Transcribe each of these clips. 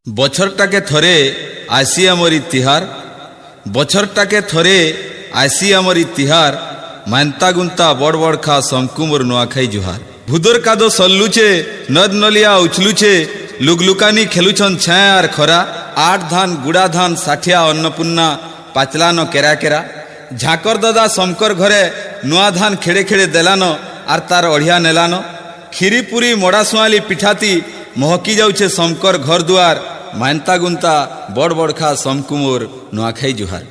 बछरटाके थरे आसी आमरी तिहार बछरटाके थरे आसी आमरी तिहार मानता गुंता बड़ बड़ खा समकुमर नुआखाई जुहार भुदर कादो सल्लुचे नद नलिया उछलुचे लुगलुकानी खेलुछन छाया आर खरा आठ धान गुड़ा धान साठिया अन्नपूर्णा पाचलान केरा केरा झाकर दादा शंकर घरे नुआ धान खेड़े खेड़े देलान आर तार अढ़िया नेलान खीरी पूरी मोड़ा सुआली पिठाती महकी जाउछे शंकर घर दुआर मानता गुंता बड़ बड़ खा समकुमोर नुआखाई जुहार।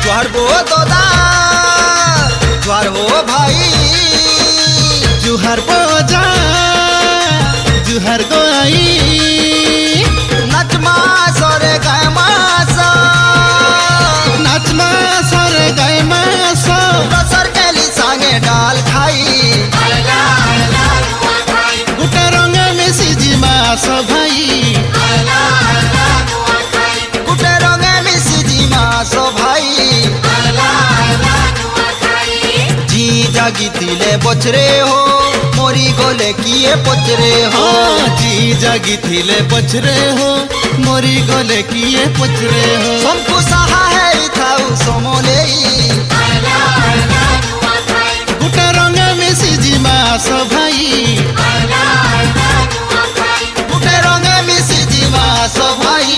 जुहार गो दादा जुहार हो भाई जुहार बोजा जुहार गो आई नचमा सरे गाय मास नाचमा सरे गाय मास रसर केली सांगे डाल खाई गुटा रंग में सिजी मास भाई गुटे रंगे मिसी मास भाई जी जागी तिले बचरे हो मोरी गोले किए पचरे हो जी जागी थिले पचरे हो मोरी गले किए पचरे हो हमको सहा है थाउ समोले गुटा रंग में सिजी मास भाई गुटे रंगे मिसी मास भाई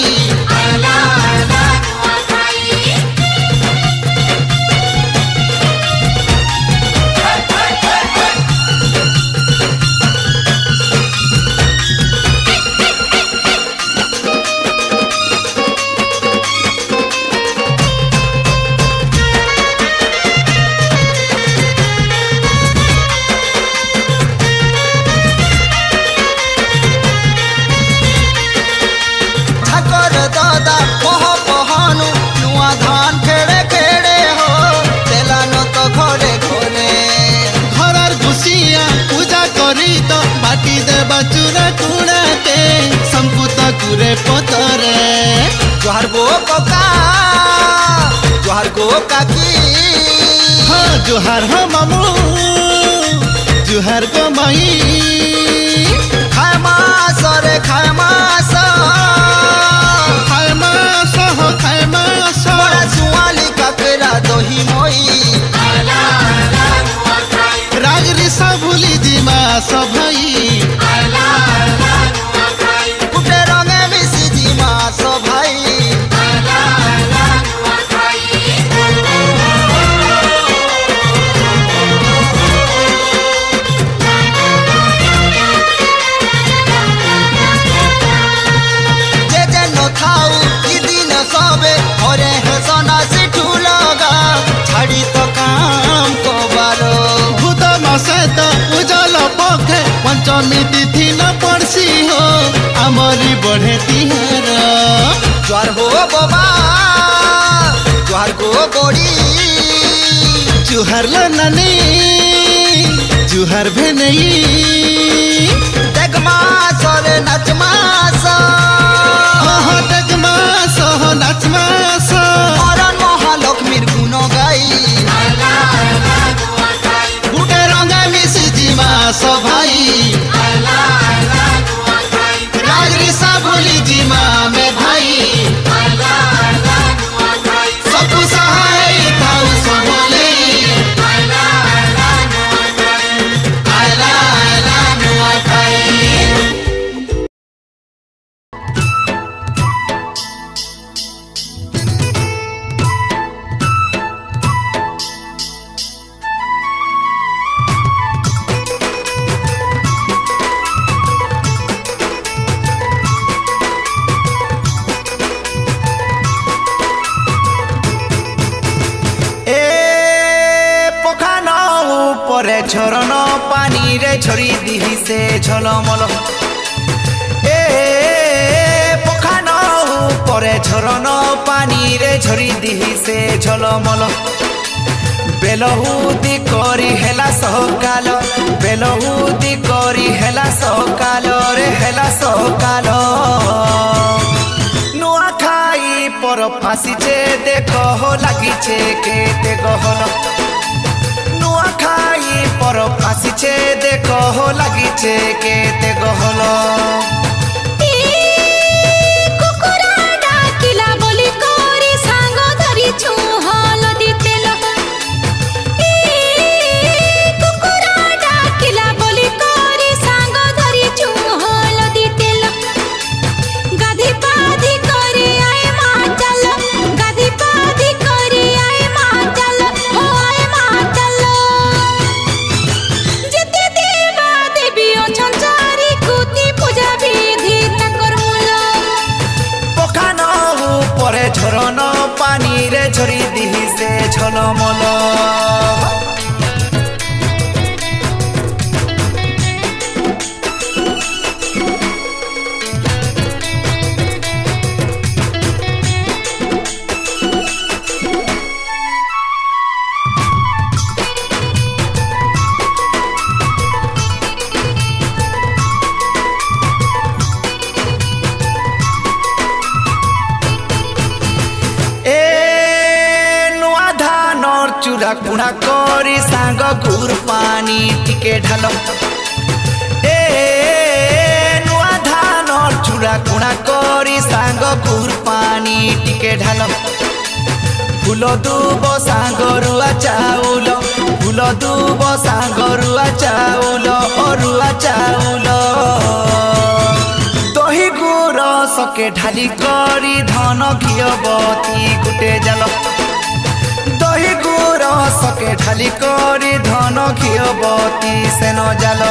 दादा पह पहनु नुआ धान खेड़े खेड़े हो तेलानो तो घरे घरे घरर घुसिया पूजा करी तो बाटी देबा चूरा कुड़ा के संपुत कुरे पतरे जुहार गो कका जुहार गो काकी हाँ जुहार हो मामू जुहार गो माई खाए मास रे खाए मास खाए मास बड़ा सुआली ककरा दही मोई राजरी सा भूली जी मास भाई गुटे रंगे मिसी मास भाई जे जे न थाउ ई दिन सबे घरे हेसना सिठू लगा छाड़ी तो काम को बारो भूत मासे तो उजल पखे पंचमी तिथि न पड़सी हो आमरी बढ़े तिहार जुहार हो बाबा जुहार गो गोड़ी जुहार लो नानी जुहार भेनई देख मास रे नच मास हो तक मास हो नाच मास मरन महालक्ष्मीर गुण गाई गुटे रंगा मिसी जी मास भाई राजरी सा भूली जी माँ में भाई सबको सहाय थाउ समोले आला आला नुआ खाई। झरी दिही से झलमल ए पखान परे झरन पानी रे झरी दिही से झलमल बेलहुदी करी हेला सकाल बेलहुदी करी हेला सकाल रे हेला सकाल नुआ खाई पर फासीचे देख लागिछे केते गहल नुआ खाई पर फासीचे देख लागिछे केते गहल झरन पानी रे झरी दिही से झलमल चूड़ा कुड़ा करी सांग गुर पानी टिके ढाल ए नुआ धान चूड़ा कुड़ा करी सांग गुर पानी टिके ढाल फूल दूब सांग रुआ चाउल फूल दूब सांग रुआ चाउल अरुआ चाउल दही गुर सके ढाली करी धन घियबती गुटे जाल दही गुर सके ढाली करी धन घियबती सेन जाल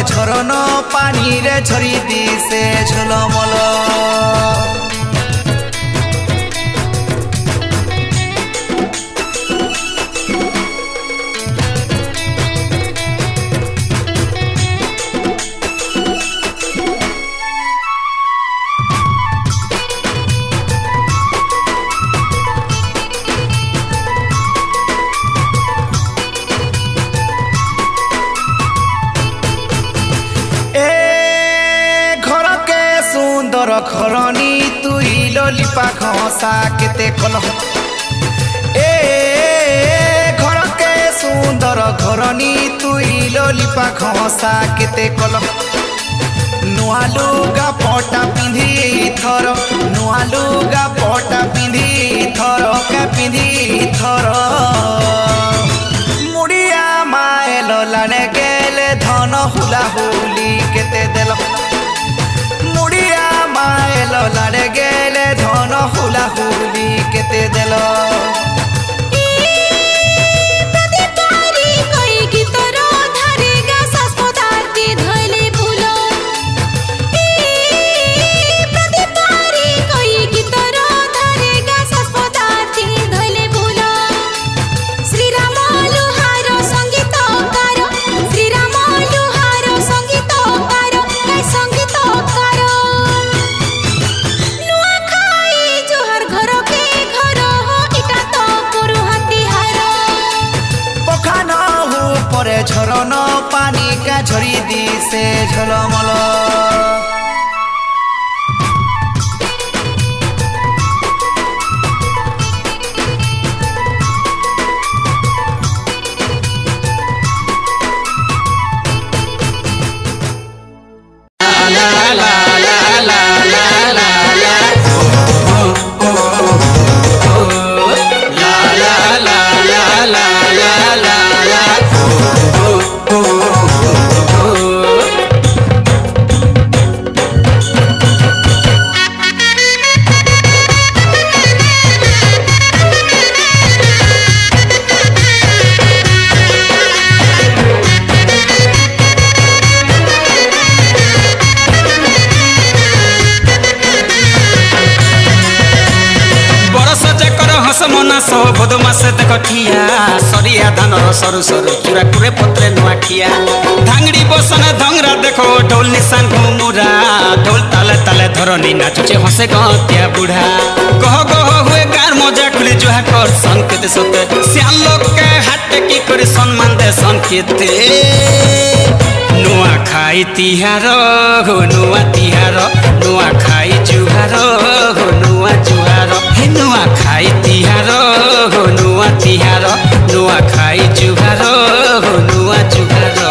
झरन पानी रे झरी दी से झलमल घरनी तुई लिपा घसा केते कल ए घर के सुंदर घरनी तुई लिपा घसा केते कल नुआ लुगा पटा पिंधी थर नुआ लुगा पटा पिंधी थर का पिंधी थर मुड़िया माएल लाने गेले धन हुला हुली केते देल माएल लाड़े गेले धन हुला हुली केते देल झरन पानी का झरी दी से झलमल la बड़िया धानर सरु सरु चूरा कुरे पत्रे नुआखिया धांगड़ी बसने धंगरा देखो ढोल निशान घुमुरा ढोल ताले ताले धरनी नाचुचे हसे गतिया बुढ़ा गह गह हुए गार मजा खुली जुहा कर संकेत सते सियान लोग के हाथ की करे सम्मान दे संकेते नुआ खाई तिहार हो नुआ तिहार नुआ खाई जुहार हो नुआ जुहार हे नुआ खाई तिहार हो नुआ तिहार नुआ खाई जुहार हो नुआ जुहार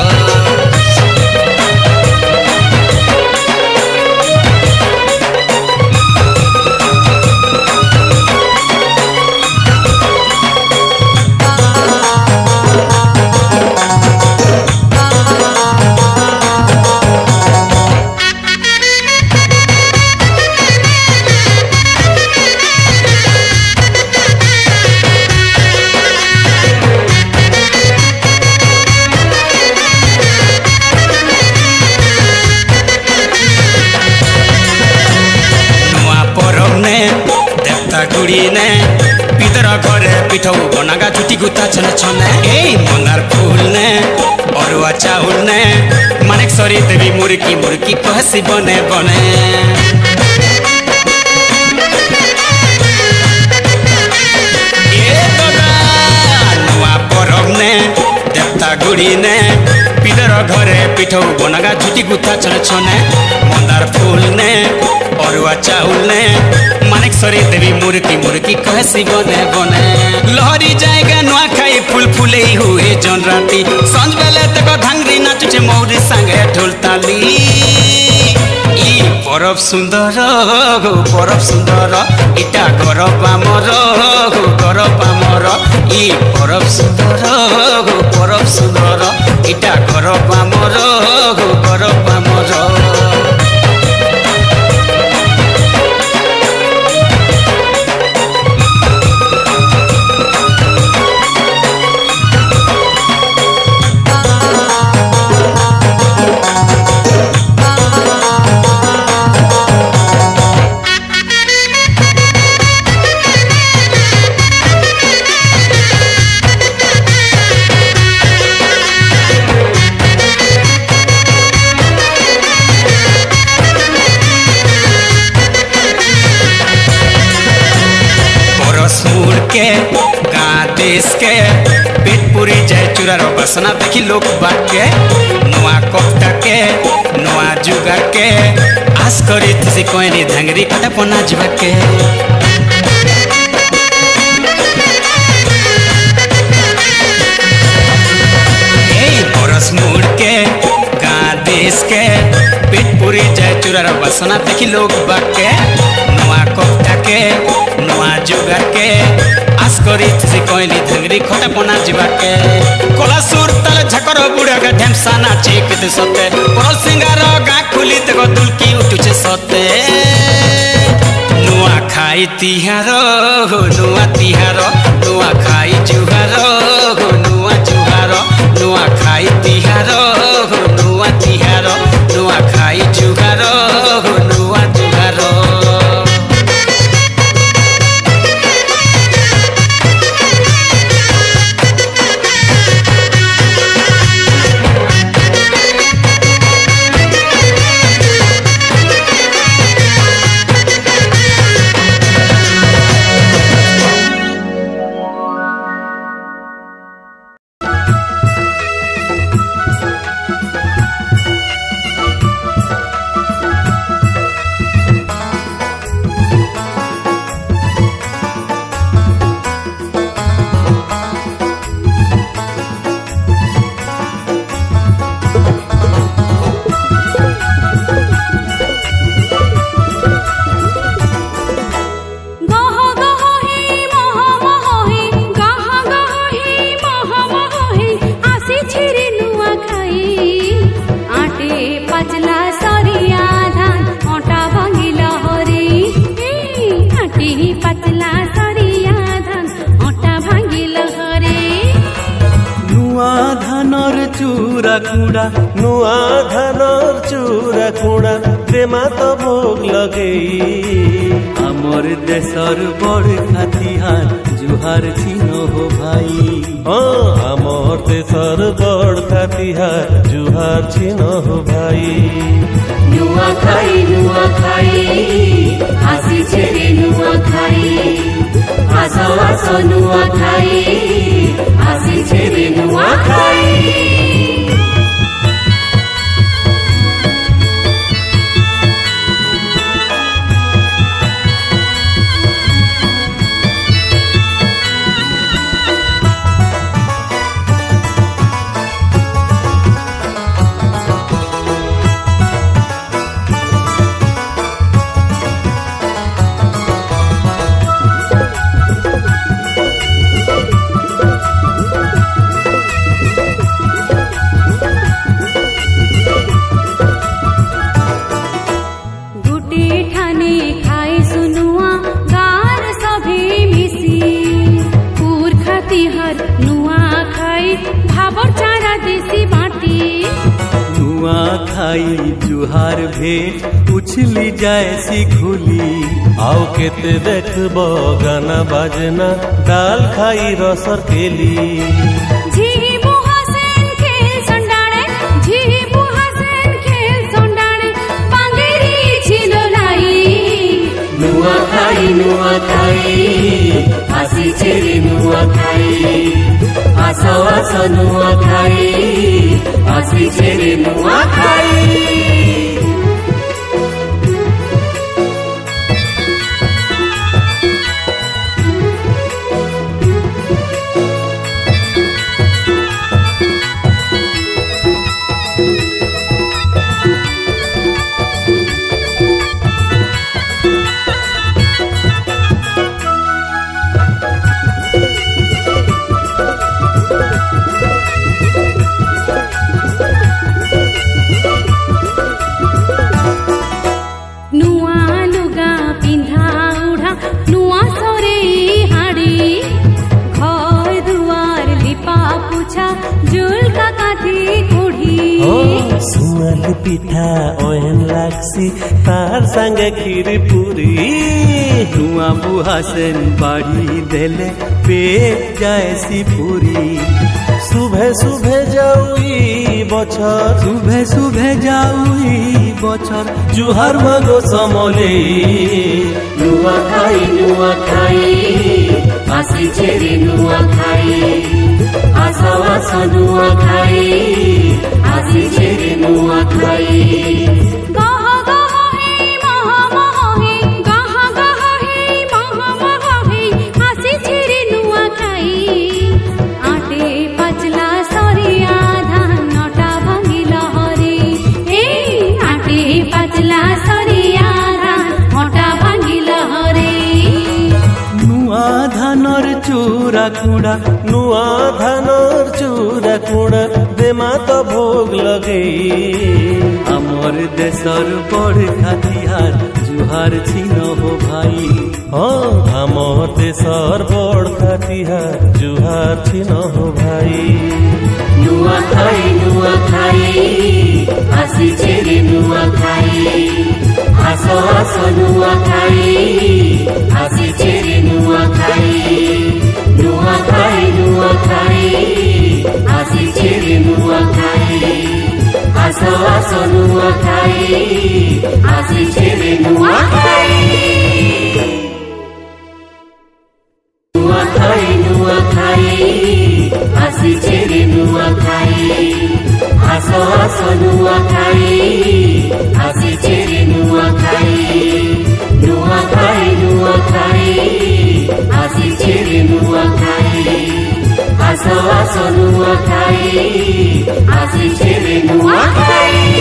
ने पितर घरे पिठौ बनागा छुटी गुता छने छने ए मंदार फूल ने अरुआ चाउल ने मानिक सरी देवी मुर्की मुर्की कहसी बने बने ए दादा नुआ परब ने देवता गुड़ी ने पितर घरे पिठौ बनागा छुटी गुता छने छने मंदार फूल ने अरुआ चाउल ने मानिक सरी देवी मुर्की मुर्की कहसी बने बने लहरी जाएगा नुआ खाई फूल फूले हुए जन राती संज बेले तक धांगरी नाचुचे मौरी संगे ढोल ताली ई परब सुंदर गो परब सुंदर इटा गरब आमर गो गरब आमर ई परब सुंदर गो परब सुंदर इटा गरब आमर गो गरब आमर के गाँ देश के पेट पूरी जाए चूरार बसना देखी लोग बाग के नुआ कोफ्ता के नुआ जुगा के आस करी थी कोई धांगरी कटा पना जुगा के बरस मुड़ के गाँ देश के पेट पूरी जाए चूरार बसना देखी लोग बाग के नुआ कोफ्ता के नुआ जुगा के आस करी थी कोइली धांगरी खटा पना जीवा के कोला सुर तले झकर बुढ़ा का ढेमसा नाचे केते सते परल सिंगार गा खुली तको दुलकी उठुचे सते नुआ खाई तिहार हो नुआ तिहार नुआ खाई जुहार हो नुआ जुहार नुआ खाई तिहार हो नुआ तिहार नुआ खाई जुहार हो नुआ जुहार चूरा कुड़ा नुआ धानर चूरा कुड़ा प्रेमा तो भोग लगे आमर देशर बड़ खातिहार जुहार जुहार छिनो हो भाई आमर देशर बड़का तिहार जुहार छिनो हो भाई नुआ खाई आसी छेरे नुआ खाई आसो आसो नुआ खाई आसी छेरे नुआ खाई जुहार भेंट उछली जाए सी खुली आओ केते देखब गाना बाजना दाल खाई रसर केली नुआ खाई आसी छेरे नुआ खाई आसो आसो नुआ खाई आसी छेरे नुआ खाई पिठा ओहन लागसी तार संगे खीर पूरी नुआ बुहा सेन बाड़ी देले पेट जाएसी पूरी सुबह सुबह जाऊई बछर जुहार मागो समले नुआ खाई आसी छेरे नुआ खाई आसो आसो नुआ खाई आसी छेरे नुआ खाई कुड़ा नुआ धानर चूरा कुड़ा देमा तो भोग लगे आमर देशर बड़का तिहार जुहार छिनो हो भाई आमर देशर बड़का तिहार जुहार छिनो हो भाई नुआ खाई आसी छेरे नुआ खाई आसो आसो नुआ खाई आसी छेरे नुआ खाई नुआ खाई आसी छेरे नुआ खाई आसो आसो नुआ खाई आसी छेरे नुआ खाई नुआ खाई आसी छेरे नुआ खाई आसो आसो नुआ खाई आसी छेरे नुआ खाई नुआ खाई आसी छेरे नुआ खाई आसो आसो नुआ खाई आसी छेरे नुआ खाई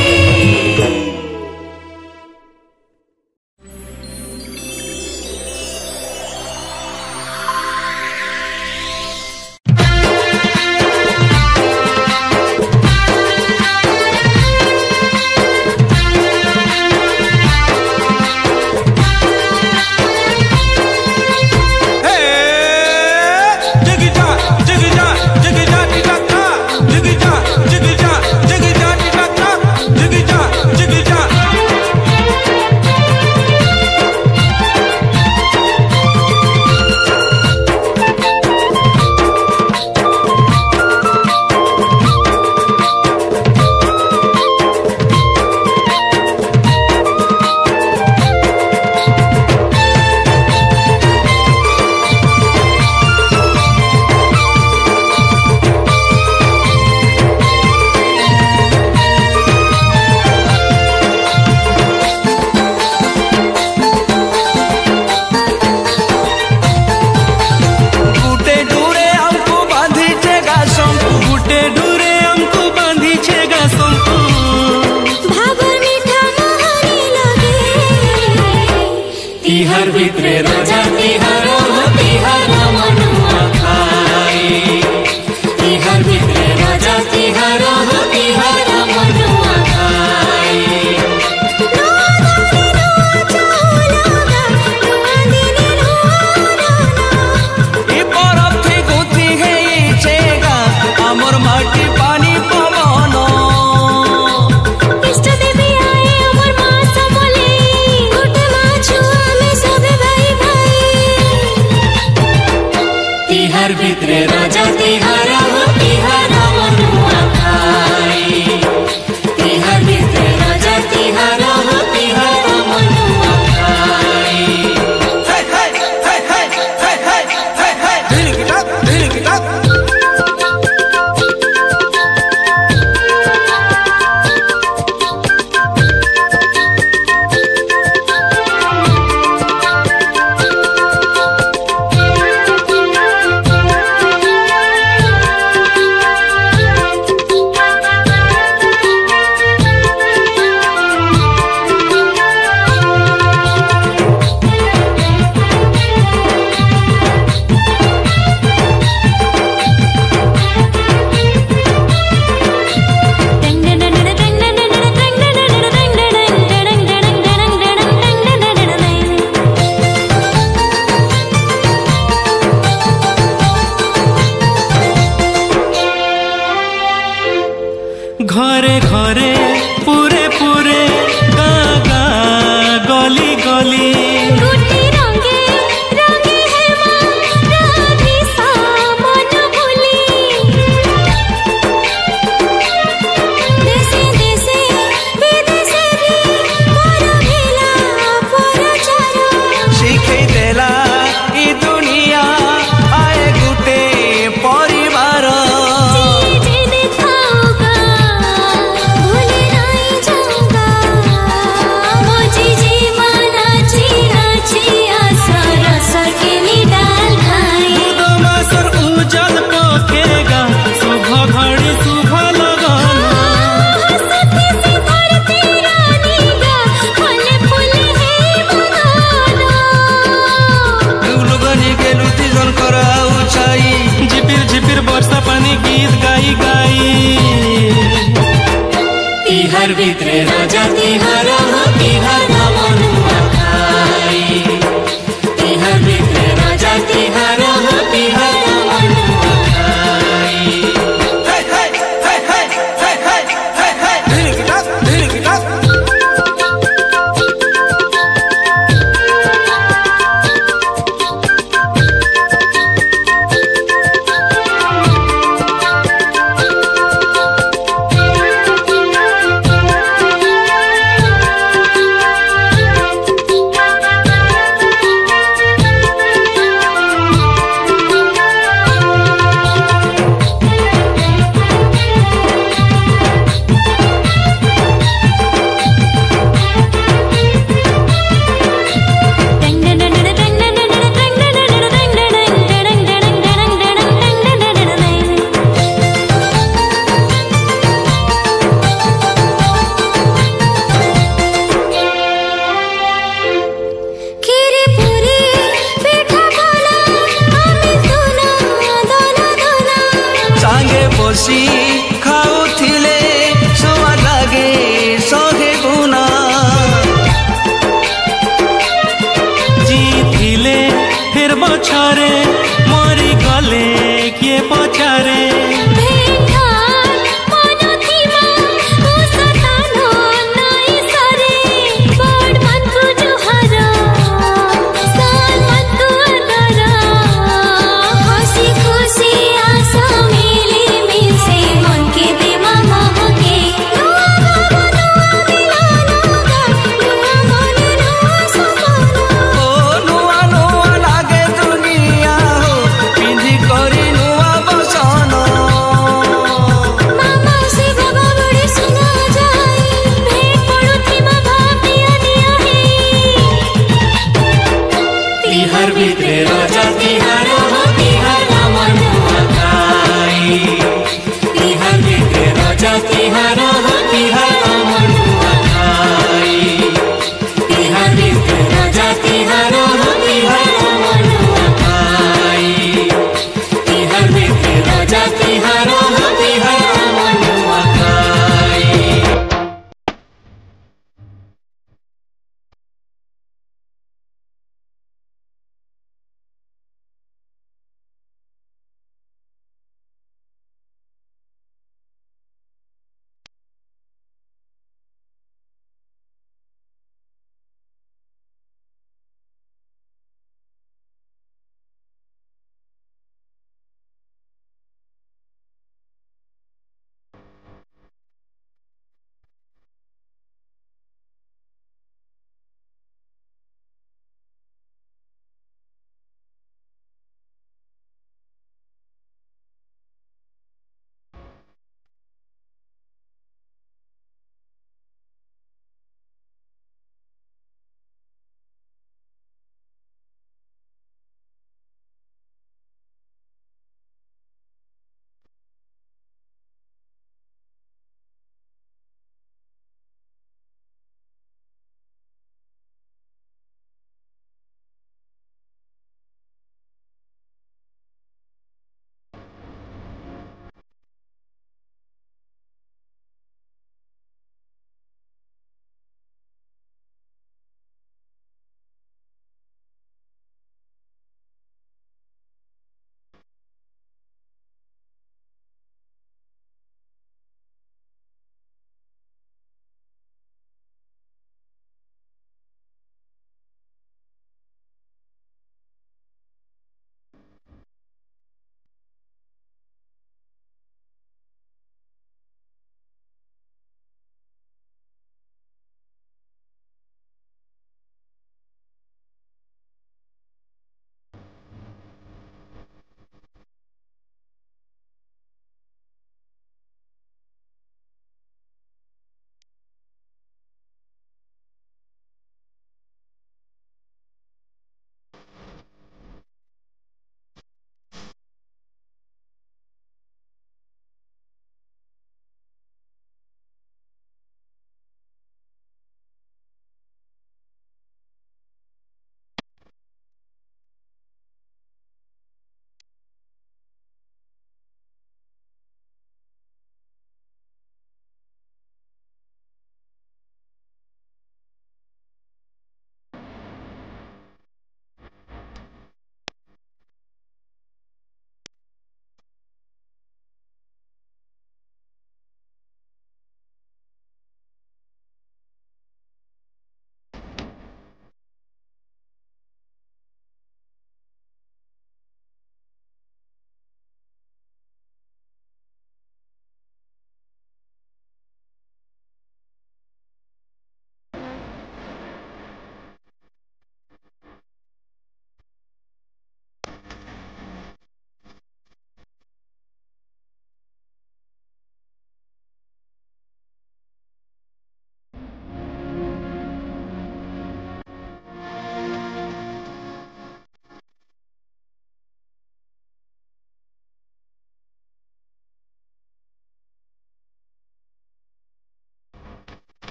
ଭିତରେ ରଜା ତିହାର ତିହାର ମନୁଆ ଖାଇ ତିହାର ଭିତରେ ରଜା ତିହାର ତିହାର ମନୁଆ ଖାଇ আমার মাটি পানি পবন ইষ্ট দেবী আয়ে আমার মা সমলে গোটে মা ছুয়া আমি সবে ভাই ভাই তিহার ভিতরে রাজা তিহার তিহার মনুয়া খাই তিহার ভিতরে রাজা তিহার তিহার মনুয়া খাই ঘরে ঘরে পুরে পুরে গা গা গলি গলি গুটি রঙে রঙে হেমা রাধি সা মন ভুলি দেশে দেশে বিদেশে রে পর ভেলা পরচার শিখাই দেলা ই দুনিয়া আয়ে গুটে পরিবার জিনে খাওগা ভুলে নাই যাওগা মোজি জি মানা ছি নাছি আসর সকেলি ডাল খাই মাসর উজাল পকেগা শুভ ঘড়ি শুভ লগন हंसते से धरती रानी गा फले फूले हे मगना लगनी गेलु तीजन कराउ छाई ঝিপির ঝিপির বর্ষা পানি গীত গাই গাই তিহার ভিতরে রাজা তিহার তিহার মনুয়া খাই তিহার ভিতরে রাজা তিহার তিহার মনুয়া খাই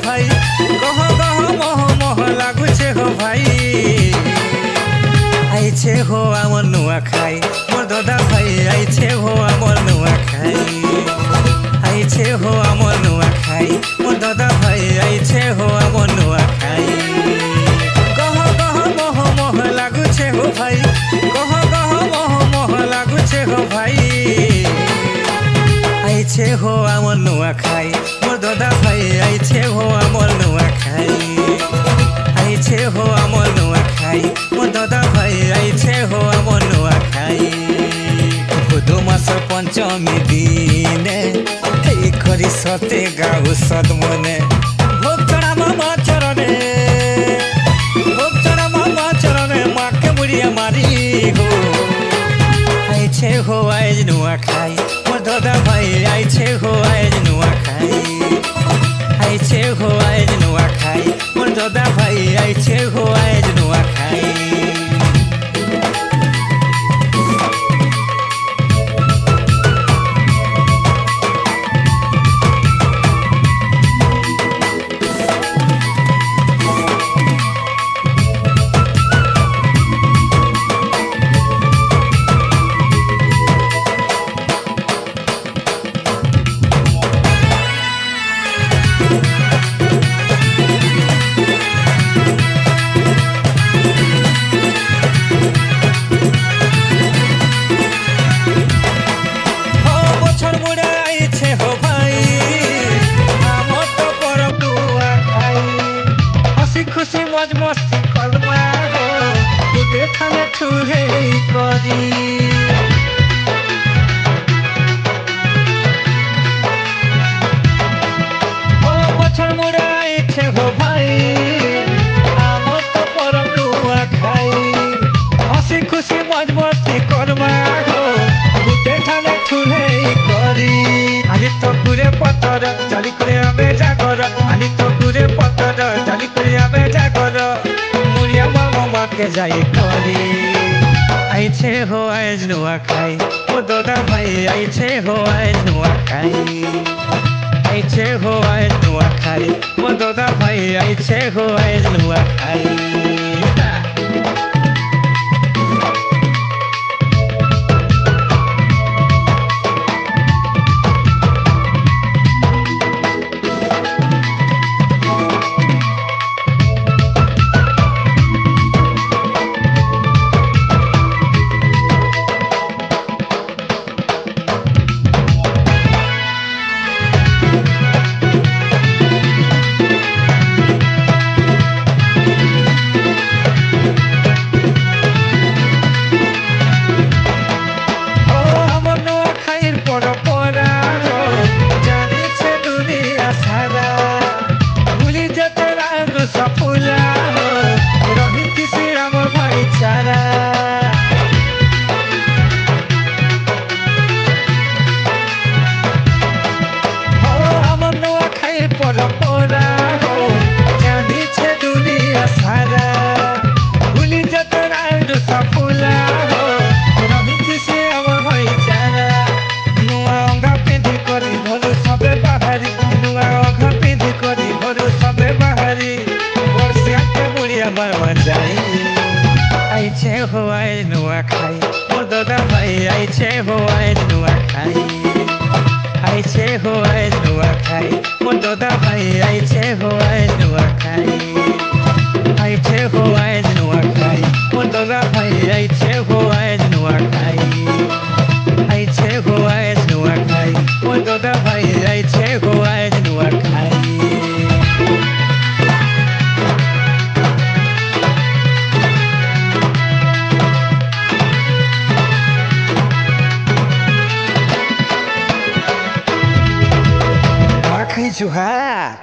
भाई गह गह मोह मोह लागुछे हो भाई आइछे हो आमर नुआ खाई मोर दादा भाई आइछे हो आमर नुआ खाई आइछे हो आमर नुआ खाई मोर दादा भाई आइछे हो आमर नुआ खाई गह गह मोह मोह लागुछे हो भाई गह गह मोह मोह लागुछे हो भाई आइछे हो आमर नुआ खाई मोर दादा भाई आइछे हो आमर नुआ खाई आइछे हो आमर नुआ खाई मोर दादा भाई आइछे हो आमर नुआ खाई दो मास पंचमी दिने এই করি সতে গাও সদ মনে ভোগ চড়া মামা চরণে ভোগ চড়া মামা চরণে মাকে মুড়িয়া মারি গো আইছে হো আইজ নুয়া খাই মোর দাদা ভাই আইছে হো আইজ নুয়া খাই আইছে হো আইজ নুয়া খাই মোর দাদা ভাই আইছে হো আইজ নুয়া খাই खुशी मौज मस्ती कलमा हो देखाने ठुरे करी ओ बछर मुड़ाइछे हो भाई आमर तो परम नुआ खाई हसी खुशी मौज मस्ती कलमा हो देखाने ठुरे करी आली तो गुरे पतर चाली करे आमे जागर आली तो गुरे पतर चाली करे आमे जागर मुड़िया मामा के जाई करी आइछे हो आइज नुआ खाई ओ दादा भाई आइछे हो आइज नुआ खाई आइछे हो आइज नुआ खाई ओ दादा भाई आइछे हो आइज नुआ खाई आइछे हो आइज नुआ खाई मोर दादा भाई आइछे हो आइज नुआ खाई आइछे हो आइज नुआ खाई मोर दादा भाई आइछे हो आइज नुआ खाई आइछे हो आइज नुआ खाई मोर दादा भाई आइछे हो आइज नुआ खाई आइछे हो आइज नुआ खाई मोर दादा भाई आइछे हो आइज नुआ खाई जुहार